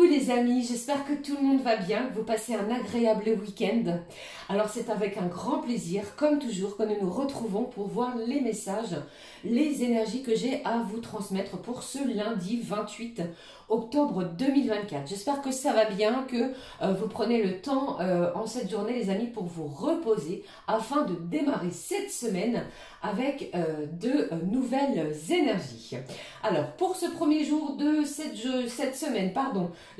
Coucou les amis, j'espère que tout le monde va bien, que vous passez un agréable week-end. Alors c'est avec un grand plaisir, comme toujours, que nous nous retrouvons pour voir les messages, les énergies que j'ai à vous transmettre pour ce lundi 28 octobre 2024. J'espère que ça va bien, que vous prenez le temps en cette journée les amis pour vous reposer afin de démarrer cette semaine avec de nouvelles énergies. Alors pour ce premier jour de cette semaine,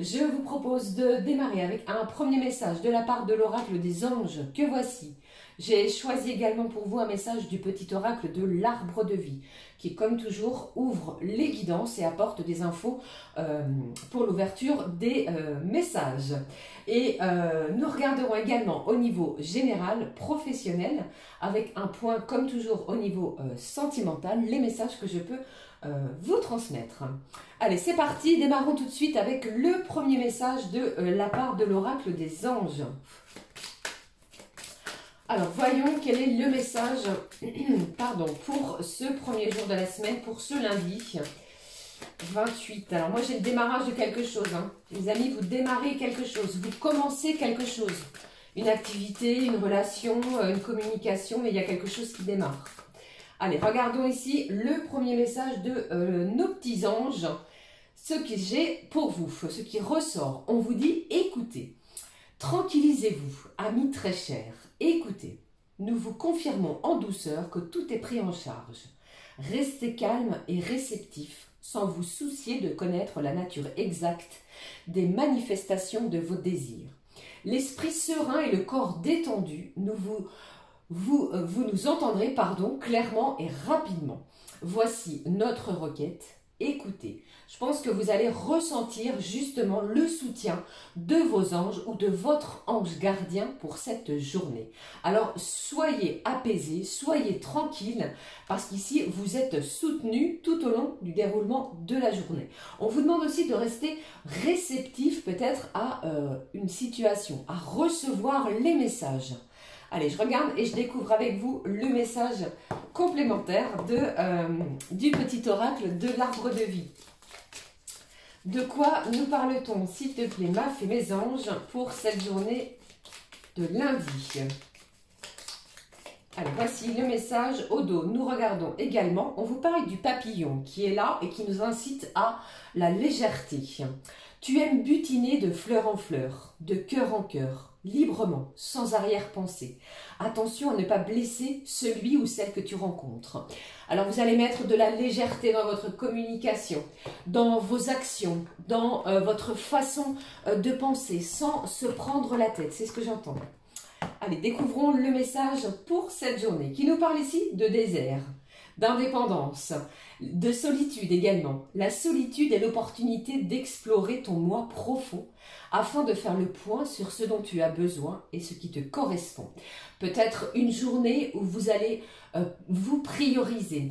je vous propose de démarrer avec un premier message de la part de l'oracle des anges que voici. J'ai choisi également pour vous un message du petit oracle de l'arbre de vie qui, comme toujours, ouvre les guidances et apporte des infos pour l'ouverture des messages. Et nous regarderons également au niveau général, professionnel, avec un point, comme toujours, au niveau sentimental, les messages que je peux vous transmettre. Allez, c'est parti, démarrons tout de suite avec le premier message de la part de l'oracle des anges. Alors, voyons quel est le message pour ce premier jour de la semaine, pour ce lundi 28. Alors, moi, j'ai le démarrage de quelque chose. Les amis, vous démarrez quelque chose, vous commencez quelque chose. Une activité, une relation, une communication, mais il y a quelque chose qui démarre. Allez, regardons ici le premier message de nos petits anges. Ce que j'ai pour vous, ce qui ressort, on vous dit écoutez. Tranquillisez-vous, amis très chers, écoutez, nous vous confirmons en douceur que tout est pris en charge. Restez calme et réceptif, sans vous soucier de connaître la nature exacte des manifestations de vos désirs. L'esprit serein et le corps détendu, vous nous entendrez clairement et rapidement. Voici notre requête. Écoutez, je pense que vous allez ressentir justement le soutien de vos anges ou de votre ange gardien pour cette journée. Alors, soyez apaisés, soyez tranquilles, parce qu'ici, vous êtes soutenus tout au long du déroulement de la journée. On vous demande aussi de rester réceptif peut-être à une situation, à recevoir les messages. Allez, je regarde et je découvre avec vous le message complémentaire du petit oracle de l'arbre de vie. De quoi nous parle-t-on, s'il te plaît, ma fée, mes anges, pour cette journée de lundi? Allez, voici le message au dos. Nous regardons également, on vous parle du papillon qui est là et qui nous incite à la légèreté. Tu aimes butiner de fleur en fleur, de cœur en cœur, librement, sans arrière-pensée. Attention à ne pas blesser celui ou celle que tu rencontres. Alors vous allez mettre de la légèreté dans votre communication, dans vos actions, dans votre façon de penser, sans se prendre la tête. C'est ce que j'entends. Allez, découvrons le message pour cette journée, qui nous parle ici de désert, d'indépendance, de solitude également. La solitude est l'opportunité d'explorer ton moi profond afin de faire le point sur ce dont tu as besoin et ce qui te correspond. Peut-être une journée où vous allez vous prioriser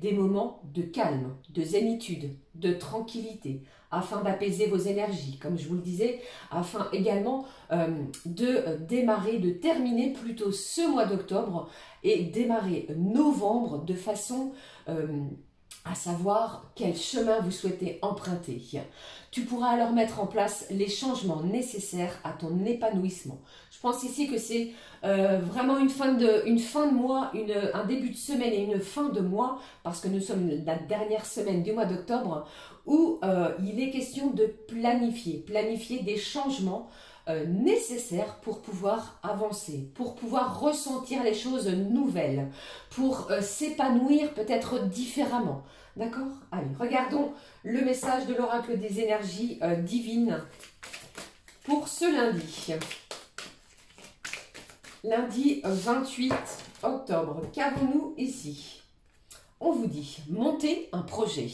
des moments de calme, de zénitude, de tranquillité, afin d'apaiser vos énergies, comme je vous le disais, afin également de terminer plutôt ce mois d'octobre et démarrer novembre de façon à savoir quel chemin vous souhaitez emprunter. Tu pourras alors mettre en place les changements nécessaires à ton épanouissement. Je pense ici que c'est vraiment une fin de mois, un début de semaine et une fin de mois, parce que nous sommes la dernière semaine du mois d'octobre, où il est question de planifier des changements nécessaires pour pouvoir avancer, pour pouvoir ressentir les choses nouvelles, pour s'épanouir peut-être différemment. D'accord? Allez, regardons le message de l'oracle des énergies divines pour ce lundi. Lundi 28 octobre. Qu'avons-nous ici? On vous dit, montez un projet.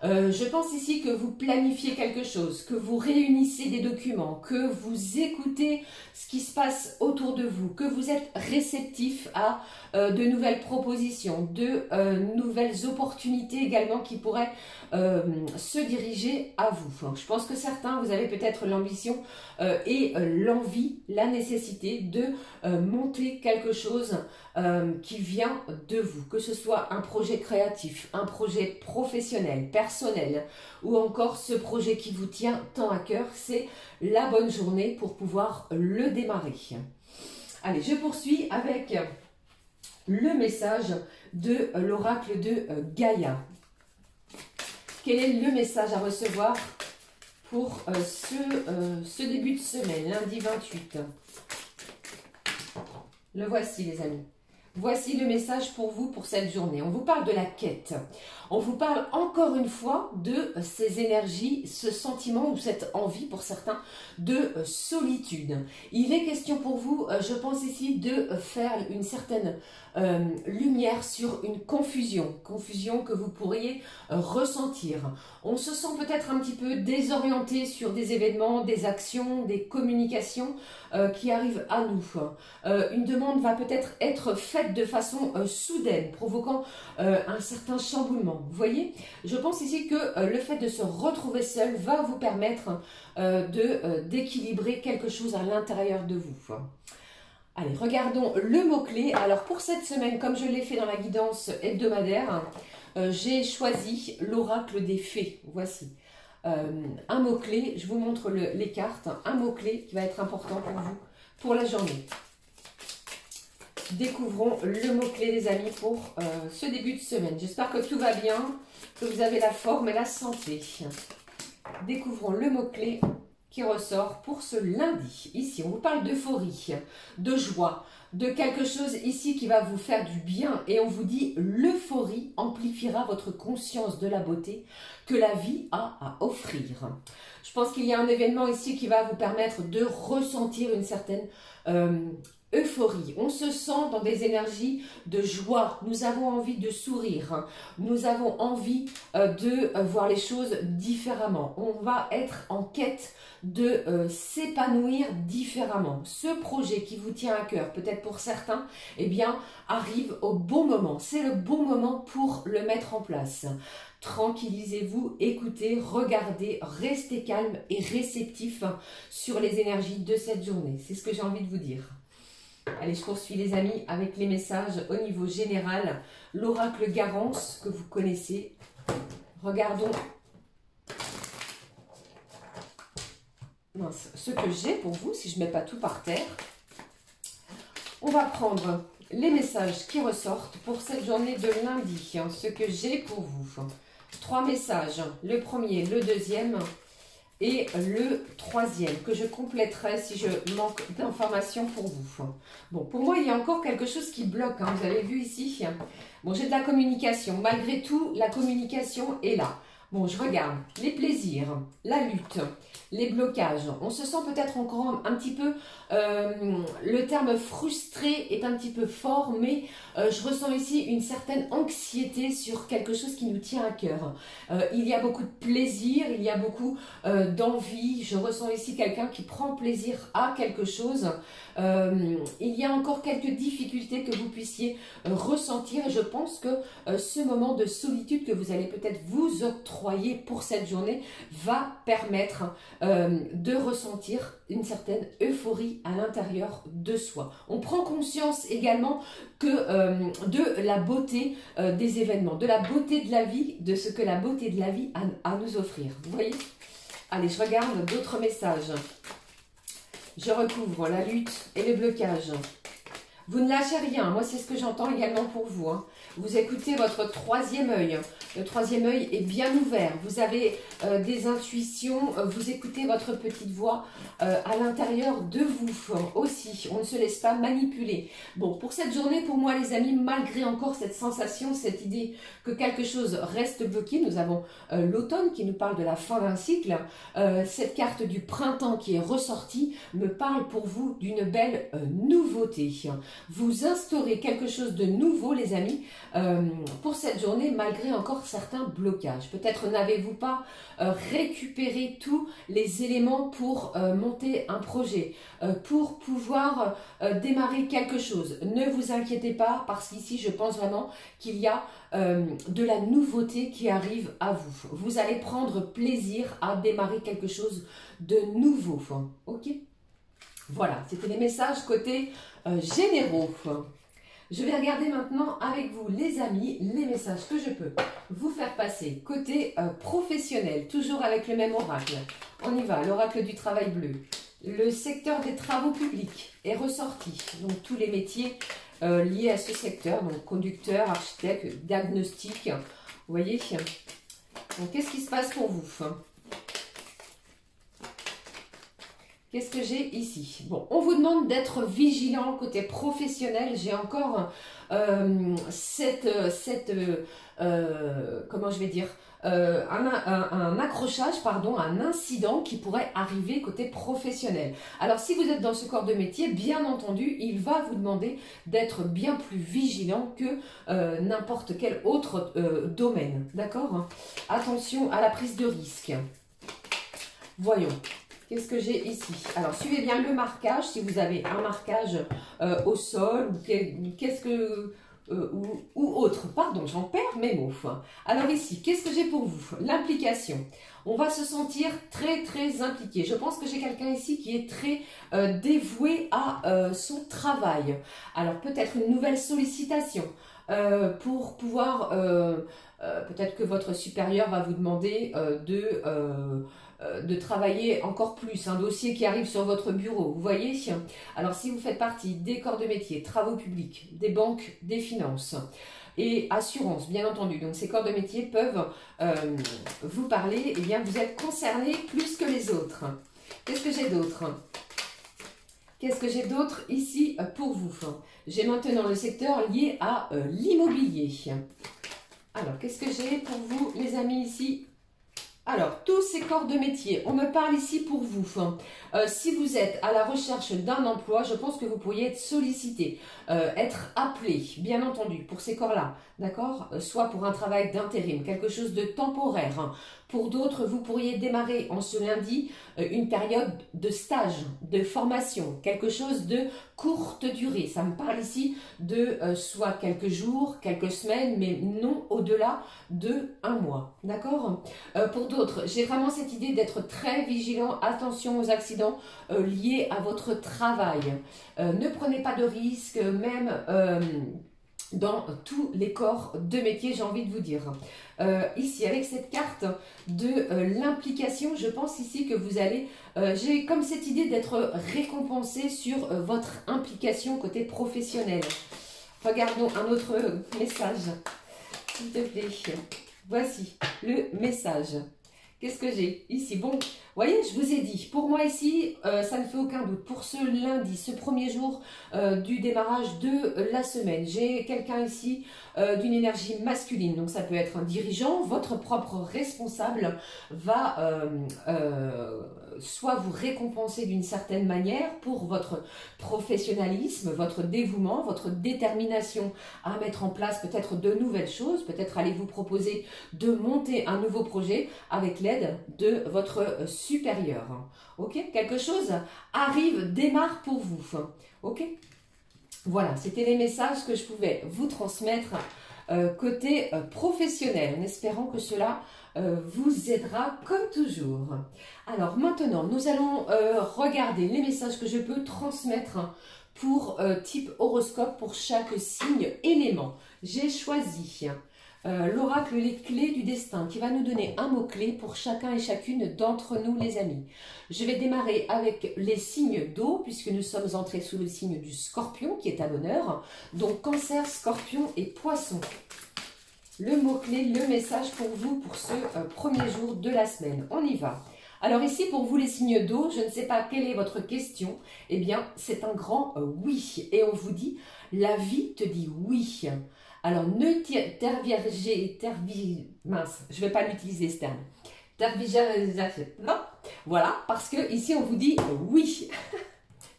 Je pense ici que vous planifiez quelque chose, que vous réunissez des documents, que vous écoutez ce qui se passe autour de vous, que vous êtes réceptif à de nouvelles propositions, de nouvelles opportunités également qui pourraient se diriger à vous. Donc, je pense que certains, vous avez peut-être l'ambition et l'envie, la nécessité de monter quelque chose qui vient de vous, que ce soit un projet créatif, un projet professionnel, personnel, personnel ou encore ce projet qui vous tient tant à cœur, c'est la bonne journée pour pouvoir le démarrer. Allez, je poursuis avec le message de l'oracle de Gaïa. Quel est le message à recevoir pour ce début de semaine, lundi 28? Le voici les amis. Voici le message pour vous pour cette journée. On vous parle de la quête. On vous parle encore une fois de ces énergies, ce sentiment ou cette envie pour certains de solitude. Il est question pour vous, je pense ici, de faire une certaine lumière sur une confusion que vous pourriez ressentir. On se sent peut-être un petit peu désorienté sur des événements, des actions, des communications qui arrivent à nous. Une demande va peut-être être faite de façon soudaine, provoquant un certain chamboulement. Vous voyez, je pense ici que le fait de se retrouver seul va vous permettre d'équilibrer quelque chose à l'intérieur de vous. Allez, regardons le mot-clé. Alors pour cette semaine, comme je l'ai fait dans la guidance hebdomadaire, j'ai choisi l'oracle des fées. Voici un mot-clé, je vous montre les cartes, un mot-clé qui va être important pour vous pour la journée. Découvrons le mot-clé les amis pour ce début de semaine. J'espère que tout va bien, que vous avez la forme et la santé. Découvrons le mot-clé qui ressort pour ce lundi. Ici, on vous parle d'euphorie, de joie, de quelque chose ici qui va vous faire du bien. Et on vous dit, l'euphorie amplifiera votre conscience de la beauté que la vie a à offrir. Je pense qu'il y a un événement ici qui va vous permettre de ressentir une certaine euphorie. On se sent dans des énergies de joie. Nous avons envie de sourire. Nous avons envie de voir les choses différemment. On va être en quête de s'épanouir différemment. Ce projet qui vous tient à cœur, peut-être pour certains, eh bien, arrive au bon moment. C'est le bon moment pour le mettre en place. Tranquillisez-vous, écoutez, regardez, restez calme et réceptif sur les énergies de cette journée. C'est ce que j'ai envie de vous dire. Allez, je poursuis les amis avec les messages au niveau général. L'oracle Garance que vous connaissez. Regardons ce que j'ai pour vous, si je ne mets pas tout par terre. On va prendre les messages qui ressortent pour cette journée de lundi. Ce que j'ai pour vous. 3 messages. Le premier, le deuxième et le troisième que je compléterai si je manque d'informations pour vous. Bon, pour moi, il y a encore quelque chose qui bloque. Hein, vous avez vu ici. Bon, j'ai de la communication. Malgré tout, la communication est là. Bon, je regarde les plaisirs, la lutte, les blocages. On se sent peut-être encore un petit peu, le terme frustré est un petit peu fort, mais je ressens ici une certaine anxiété sur quelque chose qui nous tient à cœur. Il y a beaucoup de plaisir, il y a beaucoup d'envie. Je ressens ici quelqu'un qui prend plaisir à quelque chose. Il y a encore quelques difficultés que vous puissiez ressentir. Et je pense que ce moment de solitude que vous allez peut-être vous octroyer pour cette journée va permettre de ressentir une certaine euphorie à l'intérieur de soi. On prend conscience également que de la beauté des événements, de la beauté de la vie, de ce que la beauté de la vie a à nous offrir. Vous voyez? Allez, je regarde d'autres messages. Je recouvre la lutte et le blocage. Vous ne lâchez rien. Moi, c'est ce que j'entends également pour vous. Hein. Vous écoutez votre troisième œil. Le troisième œil est bien ouvert. Vous avez des intuitions. Vous écoutez votre petite voix à l'intérieur de vous aussi. On ne se laisse pas manipuler. Bon, pour cette journée, pour moi, les amis, malgré encore cette sensation, cette idée que quelque chose reste bloqué, nous avons l'automne qui nous parle de la fin d'un cycle. Cette carte du printemps qui est ressortie me parle pour vous d'une belle nouveauté. Vous instaurez quelque chose de nouveau, les amis, pour cette journée, malgré encore certains blocages. Peut-être n'avez-vous pas récupéré tous les éléments pour monter un projet, pour pouvoir démarrer quelque chose. Ne vous inquiétez pas, parce qu'ici, je pense vraiment qu'il y a de la nouveauté qui arrive à vous. Vous allez prendre plaisir à démarrer quelque chose de nouveau. Ok ? Voilà, c'était les messages côté généraux. Je vais regarder maintenant avec vous, les amis, les messages que je peux vous faire passer côté professionnel, toujours avec le même oracle. On y va, l'oracle du travail bleu. Le secteur des travaux publics est ressorti, donc tous les métiers liés à ce secteur, donc conducteur, architecte, diagnostic, vous voyez. Donc qu'est-ce qui se passe pour vous? Qu'est-ce que j'ai ici? Bon, on vous demande d'être vigilant côté professionnel. J'ai encore comment je vais dire, un accrochage, pardon, un incident qui pourrait arriver côté professionnel. Alors, si vous êtes dans ce corps de métier, bien entendu, il va vous demander d'être bien plus vigilant que n'importe quel autre domaine. D'accord? Attention à la prise de risque. Voyons. Qu'est-ce que j'ai ici? Alors, suivez bien le marquage, si vous avez un marquage au sol, ou autre. Pardon, j'en perds mes mots. Alors ici, qu'est-ce que j'ai pour vous? L'implication. On va se sentir très, très impliqué. Je pense que j'ai quelqu'un ici qui est très dévoué à son travail. Alors, peut-être une nouvelle sollicitation pour pouvoir... peut-être que votre supérieur va vous demander de travailler encore plus, un dossier qui arrive sur votre bureau, vous voyez. Alors si vous faites partie des corps de métier, travaux publics, des banques, des finances et assurances, bien entendu, donc ces corps de métier peuvent vous parler, et bien vous êtes concerné plus que les autres. Qu'est-ce que j'ai d'autre? Qu'est-ce que j'ai d'autre ici pour vous? J'ai maintenant le secteur lié à l'immobilier. Alors, qu'est-ce que j'ai pour vous, les amis, ici? Alors, tous ces corps de métier, on me parle ici pour vous. Si vous êtes à la recherche d'un emploi, je pense que vous pourriez être sollicité, être appelé, bien entendu, pour ces corps-là, d'accord? Soit pour un travail d'intérim, quelque chose de temporaire. Pour d'autres, vous pourriez démarrer en ce lundi une période de stage, de formation, quelque chose de courte durée. Ça me parle ici de soit quelques jours, quelques semaines, mais non au-delà de un mois, d'accord? Pour d'autres, j'ai vraiment cette idée d'être très vigilant, attention aux accidents liés à votre travail. Ne prenez pas de risques, même dans tous les corps de métier, j'ai envie de vous dire. Ici, avec cette carte de l'implication, je pense ici que vous allez... j'ai comme cette idée d'être récompensé sur votre implication côté professionnel. Regardons un autre message, s'il te plaît. Voici le message. Qu'est-ce que j'ai ici? Bon, vous voyez, je vous ai dit, pour moi ici, ça ne fait aucun doute. Pour ce lundi, ce premier jour du démarrage de la semaine, j'ai quelqu'un ici d'une énergie masculine. Donc ça peut être un dirigeant, votre propre responsable va soit vous récompenser d'une certaine manière pour votre professionnalisme, votre dévouement, votre détermination à mettre en place peut-être de nouvelles choses, peut-être allez vous proposer de monter un nouveau projet avec l'aide de votre supérieur. Ok? Quelque chose arrive, démarre pour vous. Ok? Voilà, c'était les messages que je pouvais vous transmettre côté professionnel, en espérant que cela vous aidera comme toujours. Alors maintenant, nous allons regarder les messages que je peux transmettre pour type horoscope pour chaque signe élément. J'ai choisi l'oracle Les Clés du Destin qui va nous donner un mot-clé pour chacun et chacune d'entre nous les amis. Je vais démarrer avec les signes d'eau puisque nous sommes entrés sous le signe du Scorpion qui est à l'honneur. Donc Cancer, Scorpion et Poisson. Le mot-clé, le message pour vous pour ce premier jour de la semaine. On y va. Alors ici, pour vous les signes d'eau, je ne sais pas quelle est votre question. Eh bien, c'est un grand oui. Et on vous dit, la vie te dit oui. Alors, ne mince, je ne vais pas l'utiliser ce terme. Non, voilà, parce que ici on vous dit oui.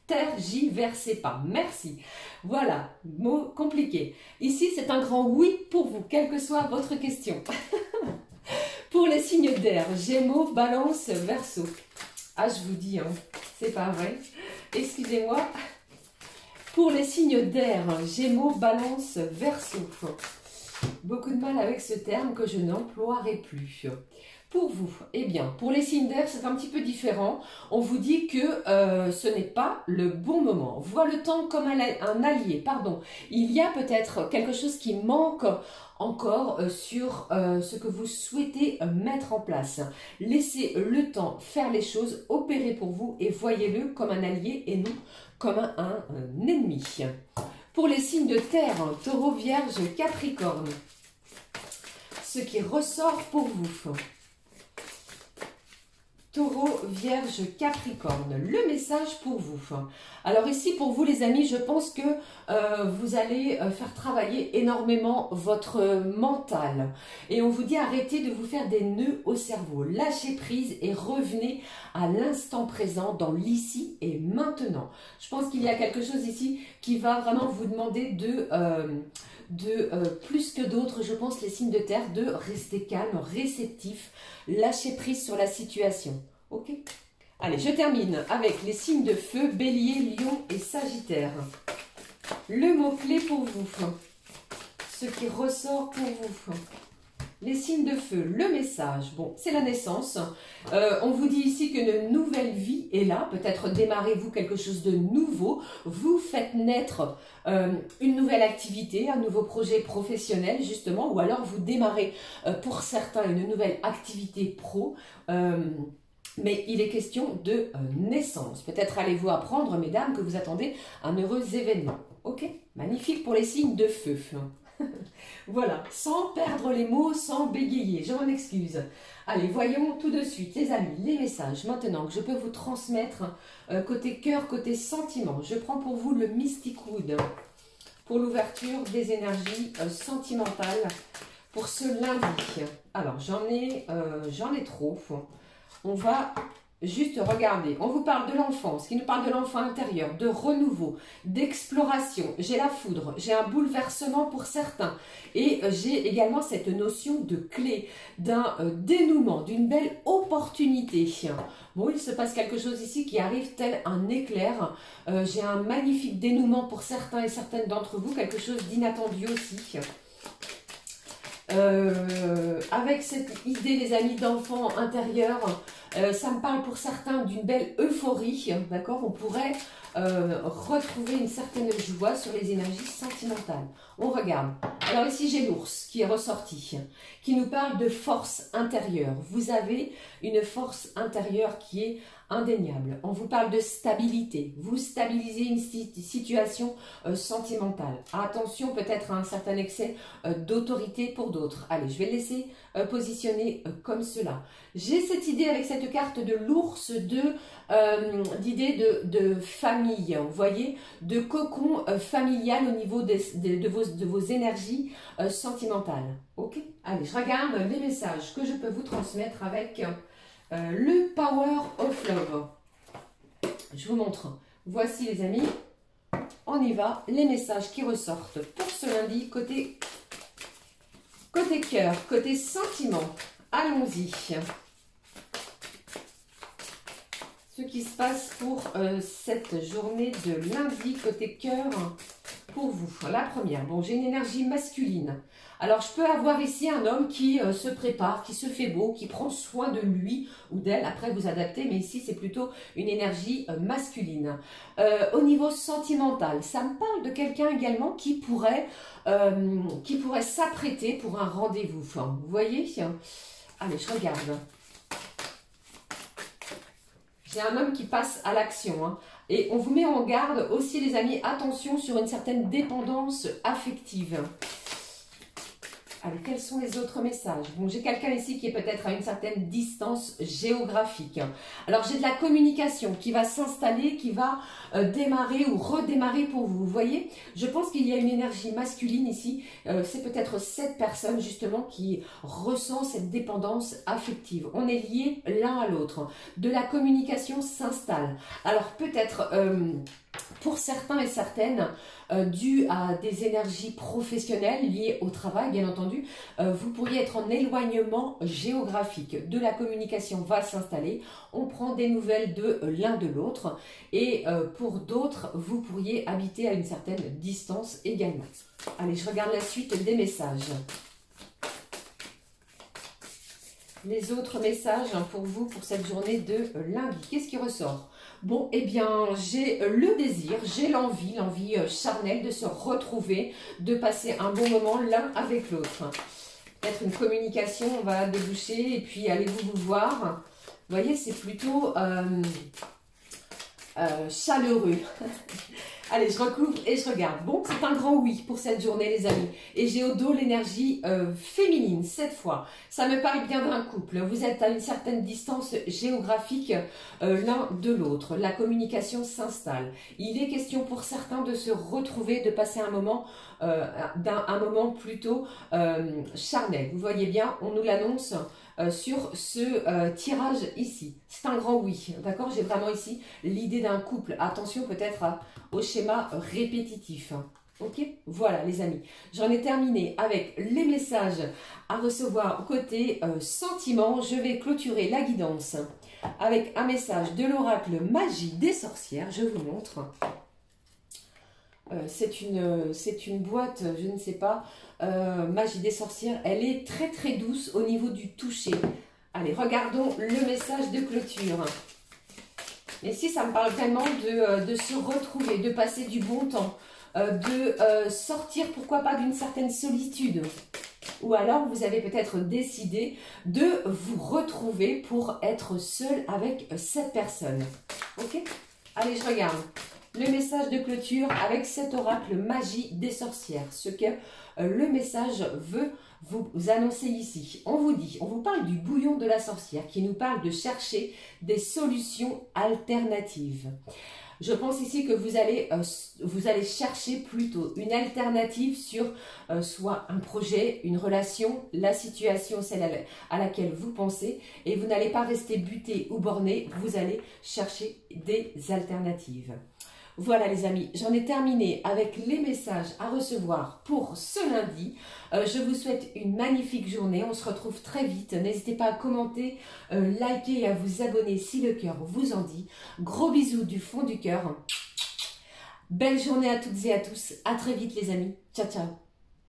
Tergiversez pas, merci. Voilà, mot compliqué. Ici, c'est un grand oui pour vous, quelle que soit votre question. Pour les signes d'air, Gémeaux, Balance, Verseau. Ah, je vous dis, hein, c'est pas vrai. Excusez-moi. Pour les signes d'air, Gémeaux, Balance, Verseau. Beaucoup de mal avec ce terme que je n'emploierai plus. Pour vous, eh bien, pour les signes d'air, c'est un petit peu différent. On vous dit que ce n'est pas le bon moment. Vois le temps comme un allié, pardon. Il y a peut-être quelque chose qui manque encore sur ce que vous souhaitez mettre en place. Laissez le temps faire les choses, opérer pour vous et voyez-le comme un allié et non comme un ennemi. Pour les signes de terre, Taureau, Vierge, Capricorne, ce qui ressort pour vous. Taureau, Vierge, Capricorne, le message pour vous. Alors ici, pour vous les amis, je pense que vous allez faire travailler énormément votre mental. Et on vous dit arrêtez de vous faire des nœuds au cerveau. Lâchez prise et revenez à l'instant présent dans l'ici et maintenant. Je pense qu'il y a quelque chose ici qui va vraiment vous demander plus que d'autres, je pense, les signes de terre, de rester calme, réceptif, lâcher prise sur la situation. Ok? Allez, je termine avec les signes de feu, Bélier, Lion et Sagittaire. Le mot-clé pour vous, ce qui ressort pour vous. Les signes de feu, le message, bon, c'est la naissance. On vous dit ici qu'une nouvelle vie est là. Peut-être démarrez-vous quelque chose de nouveau. Vous faites naître une nouvelle activité, un nouveau projet professionnel, justement. Ou alors vous démarrez, pour certains, une nouvelle activité pro. Mais il est question de naissance. Peut-être allez-vous apprendre, mesdames, que vous attendez un heureux événement. Ok? Magnifique pour les signes de feu. Voilà, sans perdre les mots, sans bégayer, je m'en excuse. Allez, voyons tout de suite, les amis, les messages maintenant que je peux vous transmettre côté cœur, côté sentiment. Je prends pour vous le Mystic Wood pour l'ouverture des énergies sentimentales pour ce lundi. Alors, j'en ai trop. On va juste regarder. On vous parle de l'enfance, qui nous parle de l'enfant intérieur, de renouveau, d'exploration. J'ai la foudre, j'ai un bouleversement pour certains. Et j'ai également cette notion de clé, d'un dénouement, d'une belle opportunité. Bon, il se passe quelque chose ici qui arrive tel un éclair. J'ai un magnifique dénouement pour certains et certaines d'entre vous, quelque chose d'inattendu aussi. Avec cette idée, les amis, d'enfants intérieurs, ça me parle pour certains d'une belle euphorie, d'accord? On pourrait retrouver une certaine joie sur les énergies sentimentales. On regarde. Alors ici, j'ai l'ours qui est ressorti, qui nous parle de force intérieure. Vous avez une force intérieure qui est indéniable. On vous parle de stabilité. Vous stabilisez une situation sentimentale. Attention peut-être à un certain excès d'autorité pour d'autres. Allez, je vais le laisser positionner comme cela. J'ai cette idée avec cette carte de l'ours d'idée de famille, vous voyez, de cocon familial au niveau de vos énergies sentimentales. Ok? Allez, je regarde les messages que je peux vous transmettre avec le Power of Love. Je vous montre. Voici les amis, on y va, les messages qui ressortent pour ce lundi côté cœur, côté sentiment. Allons-y. Ce qui se passe pour cette journée de lundi côté cœur pour vous. La première, bon, j'ai une énergie masculine. Alors, je peux avoir ici un homme qui se prépare, qui se fait beau, qui prend soin de lui ou d'elle. Après, vous adaptez, mais ici, c'est plutôt une énergie masculine. Au niveau sentimental, ça me parle de quelqu'un également qui pourrait s'apprêter pour un rendez-vous. Enfin, vous voyez? Allez, je regarde. J'ai un homme qui passe à l'action. Hein. Et on vous met en garde aussi, les amis, attention sur une certaine dépendance affective. Allez, quels sont les autres messages? Bon, j'ai quelqu'un ici qui est peut-être à une certaine distance géographique. Alors, j'ai de la communication qui va s'installer, qui va démarrer ou redémarrer pour vous. Vous voyez, je pense qu'il y a une énergie masculine ici. C'est peut-être cette personne, justement, qui ressent cette dépendance affective. On est liés l'un à l'autre. De la communication s'installe. Alors, peut-être... pour certains et certaines, dû à des énergies professionnelles liées au travail, bien entendu, vous pourriez être en éloignement géographique. De la communication va s'installer, on prend des nouvelles de l'un de l'autre et pour d'autres, vous pourriez habiter à une certaine distance également. Allez, je regarde la suite des messages. les autres messages pour vous, pour cette journée de lundi. Qu'est-ce qui ressort? Bon, eh bien, j'ai le désir, j'ai l'envie charnelle de se retrouver, de passer un bon moment l'un avec l'autre. Peut-être une communication, on va déboucher, et puis allez-vous vous voir. Vous voyez, c'est plutôt chaleureux. Allez, je recouvre et je regarde. Bon, c'est un grand oui pour cette journée, les amis. Et j'ai au dos l'énergie féminine, cette fois. Ça me parle bien d'un couple. Vous êtes à une certaine distance géographique l'un de l'autre. La communication s'installe. Il est question pour certains de se retrouver, de passer un moment, plutôt charnel. Vous voyez bien, on nous l'annonce sur ce tirage ici. C'est un grand oui, d'accord? J'ai vraiment ici l'idée d'un couple. Attention peut-être au schéma répétitif. Ok? Voilà les amis. J'en ai terminé avec les messages à recevoir côté sentiment. Je vais clôturer la guidance avec un message de l'oracle Magie des sorcières. Je vous montre. C'est une boîte, je ne sais pas, Magie des sorcières. Elle est très très douce au niveau du toucher. Allez, regardons le message de clôture. Et si ça me parle vraiment de se retrouver, de passer du bon temps, de sortir, pourquoi pas, d'une certaine solitude. Ou alors vous avez peut-être décidé de vous retrouver pour être seul avec cette personne. Ok? Allez, je regarde. Le message de clôture avec cet oracle Magie des sorcières. Ce que le message veut vous annoncer ici. On vous parle du bouillon de la sorcière qui nous parle de chercher des solutions alternatives. Je pense ici que vous allez chercher plutôt une alternative sur soit un projet, une relation, la situation, celle à laquelle vous pensez, et vous n'allez pas rester buté ou borné, vous allez chercher des alternatives. Voilà les amis, j'en ai terminé avec les messages à recevoir pour ce lundi. Je vous souhaite une magnifique journée, on se retrouve très vite. N'hésitez pas à commenter, liker et à vous abonner si le cœur vous en dit. Gros bisous du fond du cœur. Belle journée à toutes et à tous, à très vite les amis. Ciao ciao.